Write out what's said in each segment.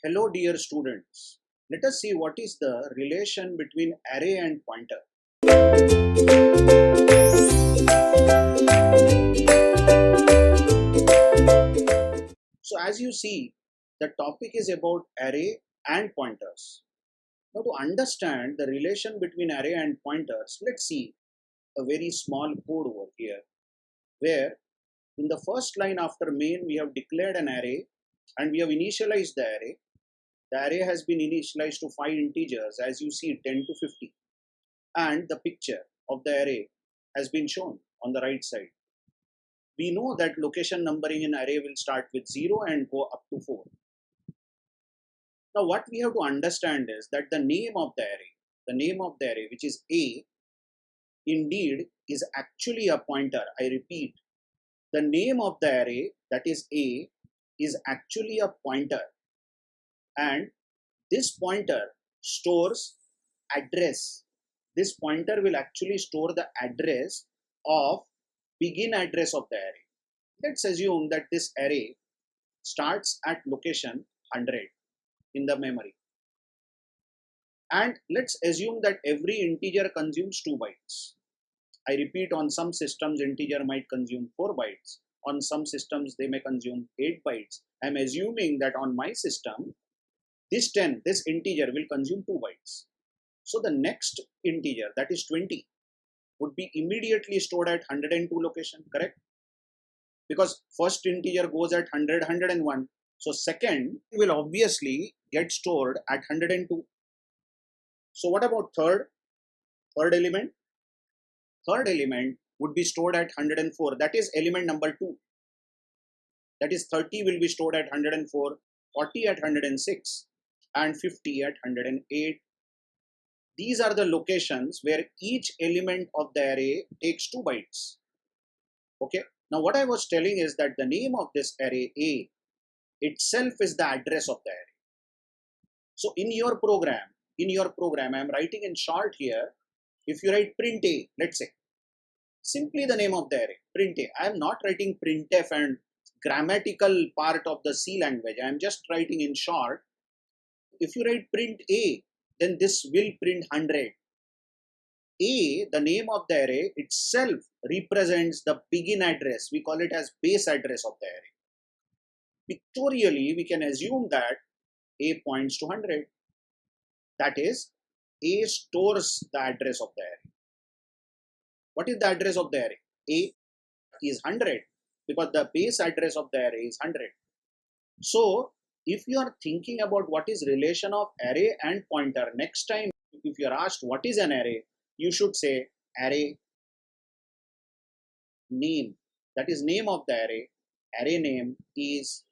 Hello dear students, let us see what is the relation between array and pointer. So as you see, the topic is about array and pointers. Now to understand the relation between array and pointers, let's see a very small code over here where in the first line after main we have declared an array and we have initialized the array. The array has been initialized to 5 integers as you see 10 to 50 and the picture of the array has been shown on the right side. We know that location numbering in array will start with 0 and go up to 4. Now what we have to understand is that the name of the array which is A indeed is actually a pointer. I repeat, the name of the array that is A is actually a pointer, and this pointer stores address. This pointer will actually store the address of begin address of the array. Let's assume that this array starts at location 100 in the memory, and let's assume that every integer consumes 2 bytes. I repeat, on some systems integer might consume 4 bytes, on some systems they may consume 8 bytes. I'm assuming that on my system this integer will consume 2 bytes. So the next integer, that is 20, would be immediately stored at 102 location, correct? Because first integer goes at 100, 101. So second will obviously get stored at 102. So what about third element? Third element would be stored at 104. That is element number 2. That is 30 will be stored at 104, 40 at 106 and 50 at 108. These are the locations where each element of the array takes 2 bytes. Okay. Now what I was telling is that the name of this array A itself is the address of the array. So in your program, I am writing in short here. If you write print A, let's say, simply the name of the array, print A. I am not writing printf and grammatical part of the C language. I am just writing in short. If you write print A, then this will print 100. A, the name of the array itself, represents the begin address. We call it as base address of the array. Pictorially, we can assume that A points to 100. That is, A stores the address of the array. What is the address of the array? A is 100 because the base address of the array is 100. So, if you are thinking about what is relation of array and pointer, next time if you are asked what is an array, you should say array name. That is name of the array. Array name is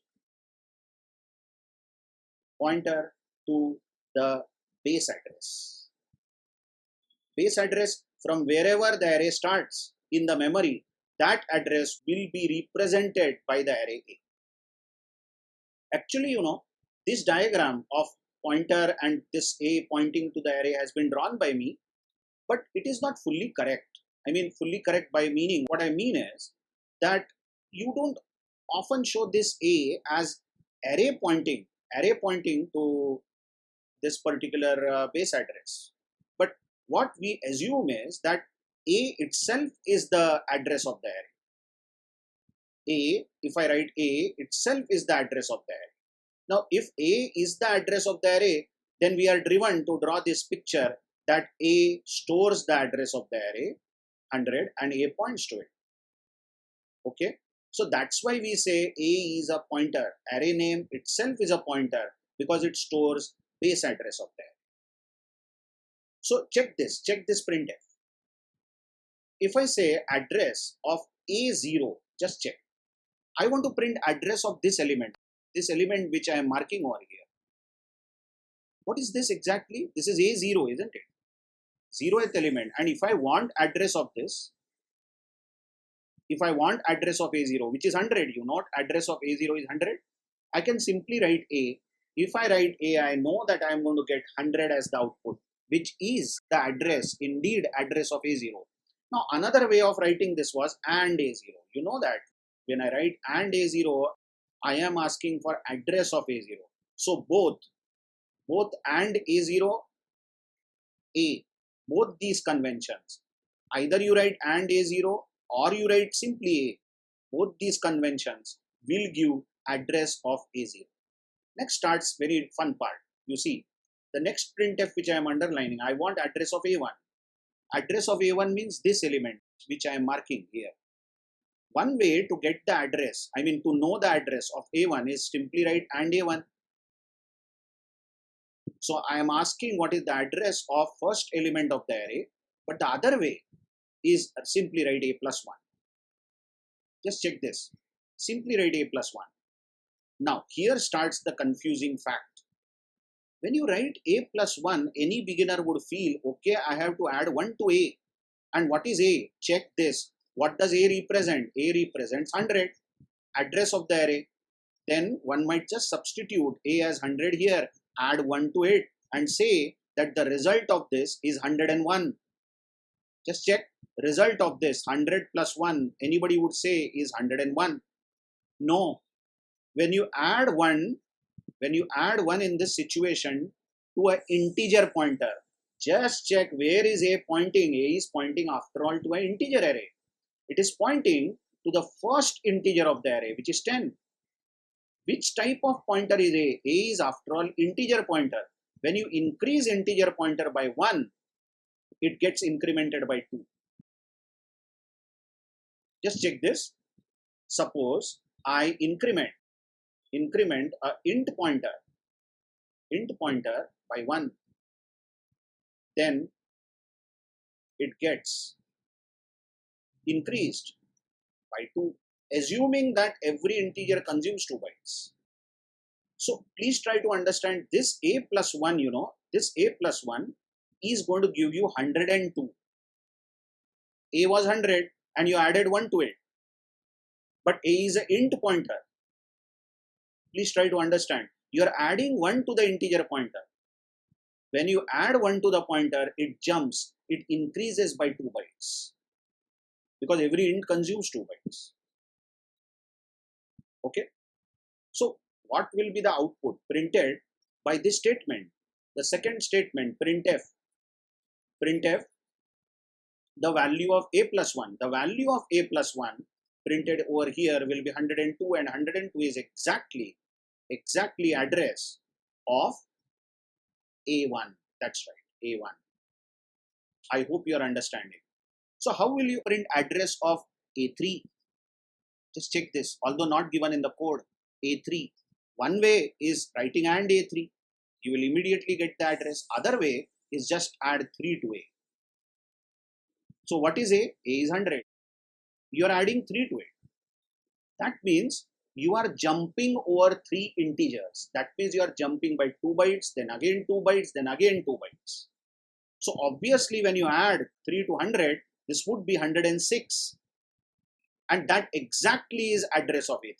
pointer to the base address. Base address from wherever the array starts in the memory, that address will be represented by the array A. Actually, this diagram of pointer and this A pointing to the array has been drawn by me, but it is not fully correct. I mean, fully correct by meaning, what I mean is that you don't often show this A as array pointing to this particular base address. But what we assume is that A itself is the address of the array. A, if I write A, itself is the address of the array. Now, if A is the address of the array, then we are driven to draw this picture that A stores the address of the array, 100, and A points to it. Okay. So that's why we say A is a pointer. Array name itself is a pointer because it stores base address of the array. So check this printf. If I say address of A0, just check. I want to print address of this element which I am marking over here. What is this exactly? This is A0, isn't it? 0th element. And if I want address of this, if I want address of A0, which is 100, address of A0 is 100, I can simply write A. If I write A, I know that I am going to get 100 as the output, which is the address, indeed address of A0. Now, another way of writing this was AND A0. You know that when I write AND A0, I am asking for address of A0. So both and A0, A, both these conventions, either you write and A0 or you write simply A, both these conventions will give address of A0. Next starts very fun part. You see, the next printf which I am underlining, I want address of A1. Address of A1 means this element which I am marking here. One way to get the address, I mean to know the address of A1 is simply write and A1. So I am asking what is the address of first element of the array, but the other way is simply write A plus 1. Just check this. Simply write A plus 1. Now here starts the confusing fact. When you write A plus 1, any beginner would feel, okay, I have to add 1 to A. And what is A? Check this. What does A represent? A represents 100, address of the array. Then one might just substitute A as 100 here, add 1 to it and say that the result of this is 101. Just check. Result of this 100 plus 1, anybody would say is 101. No. When you add 1 in this situation to an integer pointer, just check where is A pointing. A is pointing after all to an integer array. It is pointing to the first integer of the array, which is 10. Which type of pointer is A? A is after all integer pointer. When you increase integer pointer by 1, it gets incremented by 2. Just check this. Suppose I increment a int pointer by 1, then it gets increased by 2, assuming that every integer consumes 2 bytes. So please try to understand this A plus 1, this A plus 1 is going to give you 102. A was 100 and you added 1 to it. But A is an int pointer. Please try to understand. You are adding 1 to the integer pointer. When you add 1 to the pointer, it jumps. It increases by 2 bytes. Because every int consumes 2 bytes. Okay. So what will be the output printed by this statement? The second statement, printf, the value of A plus 1. The value of A plus 1 printed over here will be 102, and 102 is exactly address of A1. That's right, A1. I hope you are understanding. So how will you print address of A3? Just check this, although not given in the code. A3. One way is writing and A3. You will immediately get the address. Other way is just add 3 to A. So what is A? A is 100. You are adding 3 to it. That means you are jumping over 3 integers. That means you are jumping by 2 bytes, then again 2 bytes, then again 2 bytes. So obviously when you add 3 to 100, this would be 106. And that exactly is address of A3.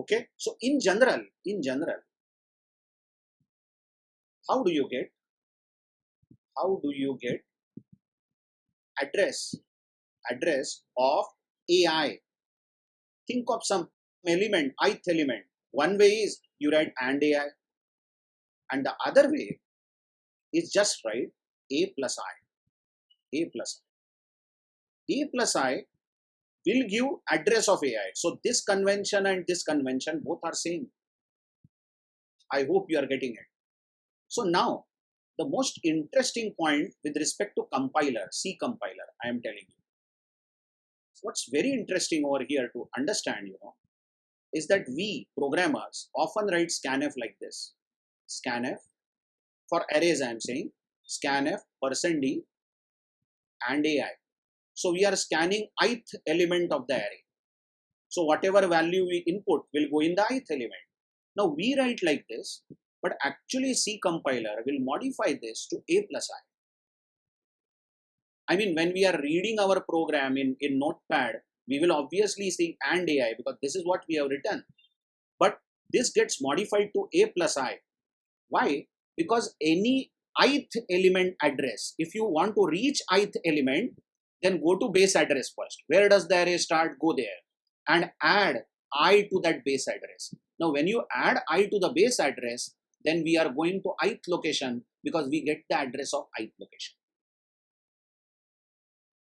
Okay. So in general, how do you get address of AI? Think of some element, ith element. One way is you write and AI, and the other way is just write A plus I. A plus I. A plus I will give address of AI. So this convention and this convention both are same. I hope you are getting it. So now the most interesting point with respect to compiler, C compiler, I am telling you. What's very interesting over here to understand, is that we programmers often write scanf like this. Scanf for arrays, I am saying scanf %d and AI. So we are scanning ith element of the array. So whatever value we input will go in the ith element. Now we write like this, but actually C compiler will modify this to A plus I. I mean, when we are reading our program in Notepad, we will obviously see and AI because this is what we have written. But this gets modified to A plus I. Why? Because any ith element address, if you want to reach ith element, then go to base address first. Where does the array start? Go there and add I to that base address. Now when you add I to the base address, then we are going to ith location because we get the address of ith location.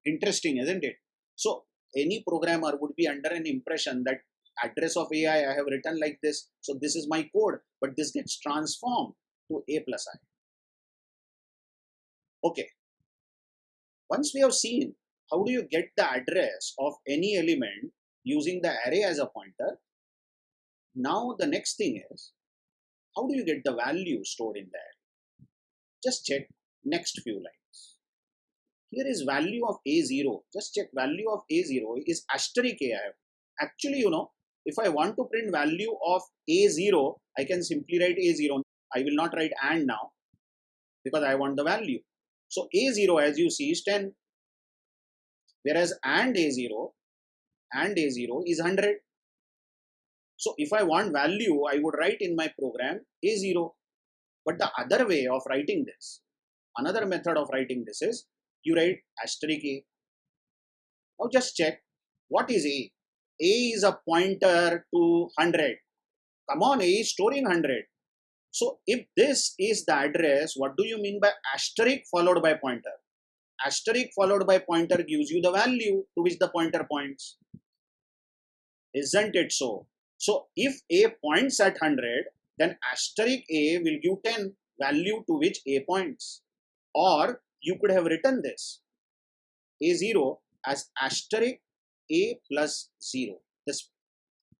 Interesting, isn't it? So any programmer would be under an impression that address of AI I have written like this, so this is my code, but this gets transformed to A plus I. Okay, once we have seen how do you get the address of any element using the array as a pointer, now the next thing is how do you get the value stored in the array? Just check next few lines. Here is value of A0. Just check value of A0 is asterisk AI. Actually, if I want to print value of A0, I can simply write A0. I will not write AND now because I want the value. So A0 as you see is 10. Whereas AND A0 is 100. So if I want value, I would write in my program A0. But the other way of writing this, another method of writing this is you write asterisk A. Now just check what is A. A is a pointer to 100. Come on, A is storing 100. So if this is the address, what do you mean by asterisk followed by pointer? Asterisk followed by pointer gives you the value to which the pointer points. Isn't it so? So if A points at 100, then asterisk A will give 10, value to which A points. Or you could have written this A0 as asterisk A plus 0. This.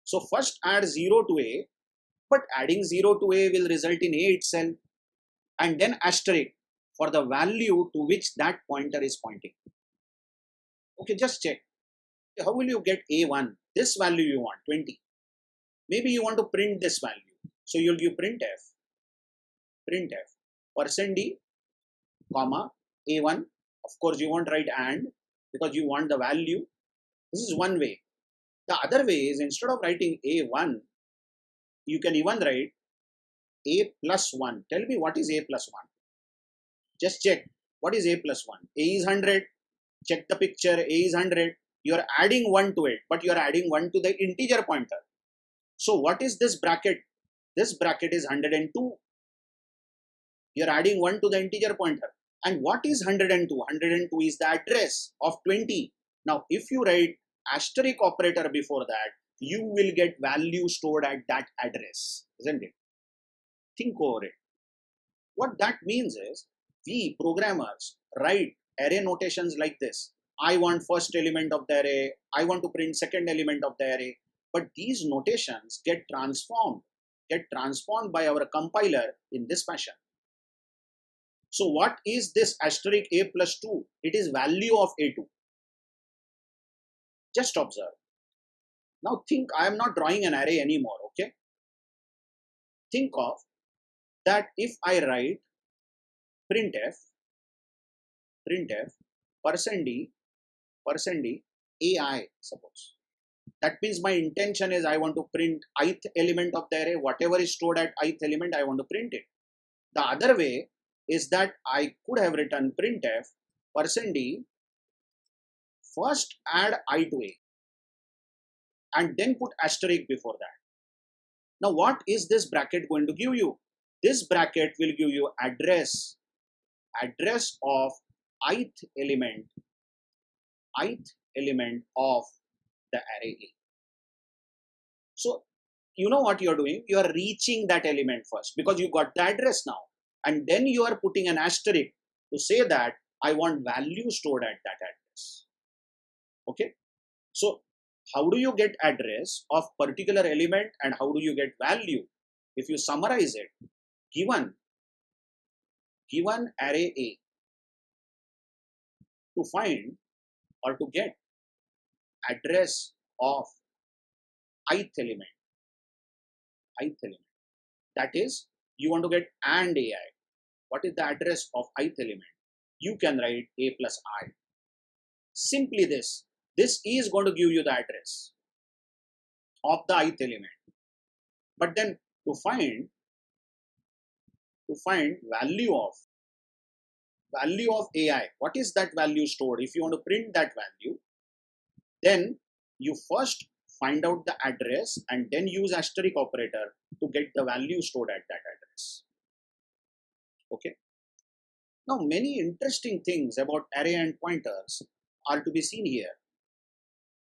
So first add 0 to A, but adding 0 to A will result in A itself, and then asterisk for the value to which that pointer is pointing. Okay, just check. How will you get A1? This value you want, 20. Maybe you want to print this value. So you'll give printf, %d, comma, A1. Of course, you won't write AND because you want the value. This is one way. The other way is instead of writing A1, you can even write A plus 1. Tell me what is A plus 1. Just check what is A plus 1. A is 100. Check the picture. A is 100. You are adding 1 to it, but you are adding 1 to the integer pointer. So what is this bracket? This bracket is 102. You are adding 1 to the integer pointer. And what is 102? 102 is the address of 20. Now, if you write asterisk operator before that, you will get value stored at that address, isn't it? Think over it. What that means is, we programmers write array notations like this. I want first element of the array. I want to print second element of the array. But these notations get transformed by our compiler in this fashion. So what is this asterisk A plus 2? It is value of A2. Just observe. Now think, I am not drawing an array anymore, okay? Think of that if I write printf, %d, AI, suppose. That means my intention is I want to print ith element of the array, whatever is stored at ith element, I want to print it. The other way is that I could have written printf, %d, first add I to A, and then put asterisk before that. Now what is this bracket going to give you? This bracket will give you address of ith element of the array A. So you know what you are doing? You are reaching that element first because you got the address now, and then you are putting an asterisk to say that I want value stored at that address. Okay, so how do you get address of particular element and how do you get value? If you summarize it, given array A, to find or to get address of ith element, that is, you want to get AND AI. What is the address of ith element? You can write A plus I. Simply this is going to give you the address of the ith element. But then to find value of AI, what is that value stored? If you want to print that value, then you first find out the address, and then use asterisk operator to get the value stored at that address. Okay. Now, many interesting things about array and pointers are to be seen here.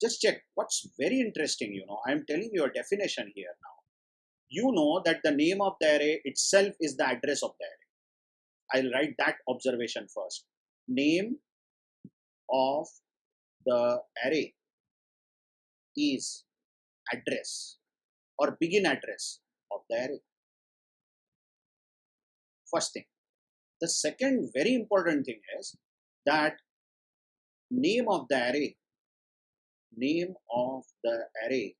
Just check what's very interesting. I am telling you a definition here now. You know that the name of the array itself is the address of the array. I'll write that observation first. Name of the array is address or begin address of the array. First thing. The second very important thing is that name of the array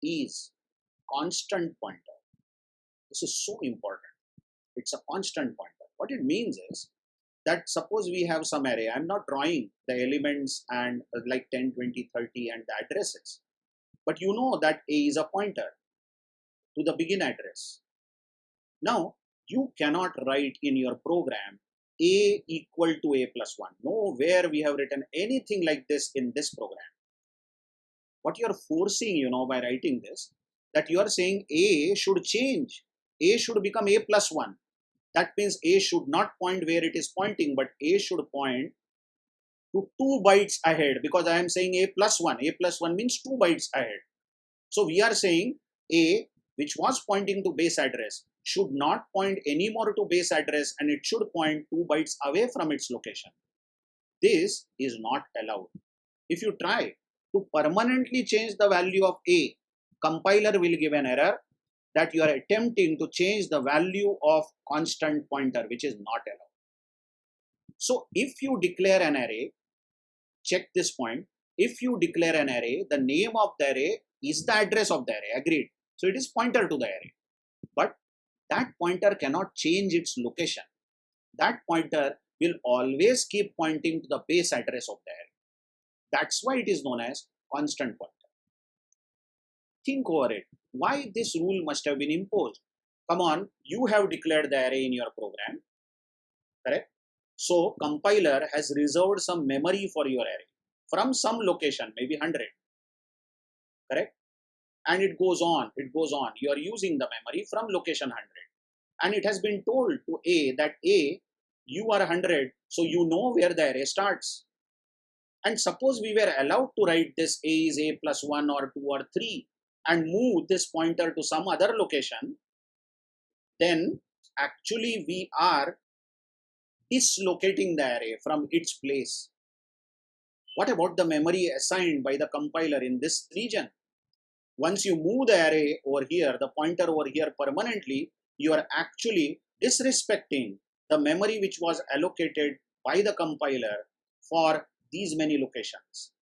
is constant pointer. This is so important. It's a constant pointer. What it means is that suppose we have some array. I'm not drawing the elements and like 10, 20, 30 and the addresses. But you know that A is a pointer to the begin address. Now, you cannot write in your program A equal to A plus 1. Nowhere we have written anything like this in this program. What you are forcing, by writing this, that you are saying A should change. A should become A plus 1. That means A should not point where it is pointing, but A should point to 2 bytes ahead, because I am saying A plus 1. A plus 1 means 2 bytes ahead. So we are saying A, which was pointing to base address, should not point anymore to base address, and it should point 2 bytes away from its location. This is not allowed. If you try to permanently change the value of A, compiler will give an error that you are attempting to change the value of constant pointer, which is not allowed. So if you declare an array, check this point. If you declare an array, the name of the array is the address of the array. Agreed. So it is pointer to the array. But that pointer cannot change its location. That pointer will always keep pointing to the base address of the array. That's why it is known as constant pointer. Think over it. Why this rule must have been imposed? Come on, you have declared the array in your program, correct? So compiler has reserved some memory for your array from some location, maybe 100, correct? And it goes on. You are using the memory from location 100. And it has been told to A that A, you are 100, so you know where the array starts. And suppose we were allowed to write this A is A plus 1 or 2 or 3 and move this pointer to some other location, then actually we are dislocating the array from its place. What about the memory assigned by the compiler in this region? Once you move the array over here, the pointer over here permanently, you are actually disrespecting the memory which was allocated by the compiler for these many locations.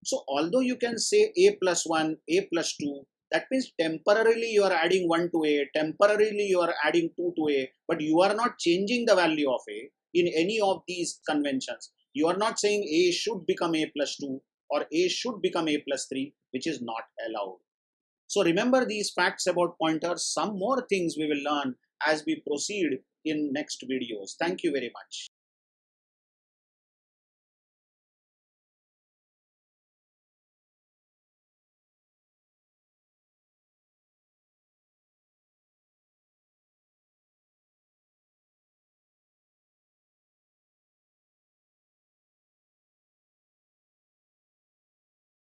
So although you can say A plus 1, A plus 2, that means temporarily you are adding 1 to A, temporarily you are adding 2 to A, but you are not changing the value of A in any of these conventions. You are not saying A should become A plus 2 or A should become A plus 3, which is not allowed. So remember these facts about pointers. Some more things we will learn as we proceed in next videos. Thank you very much.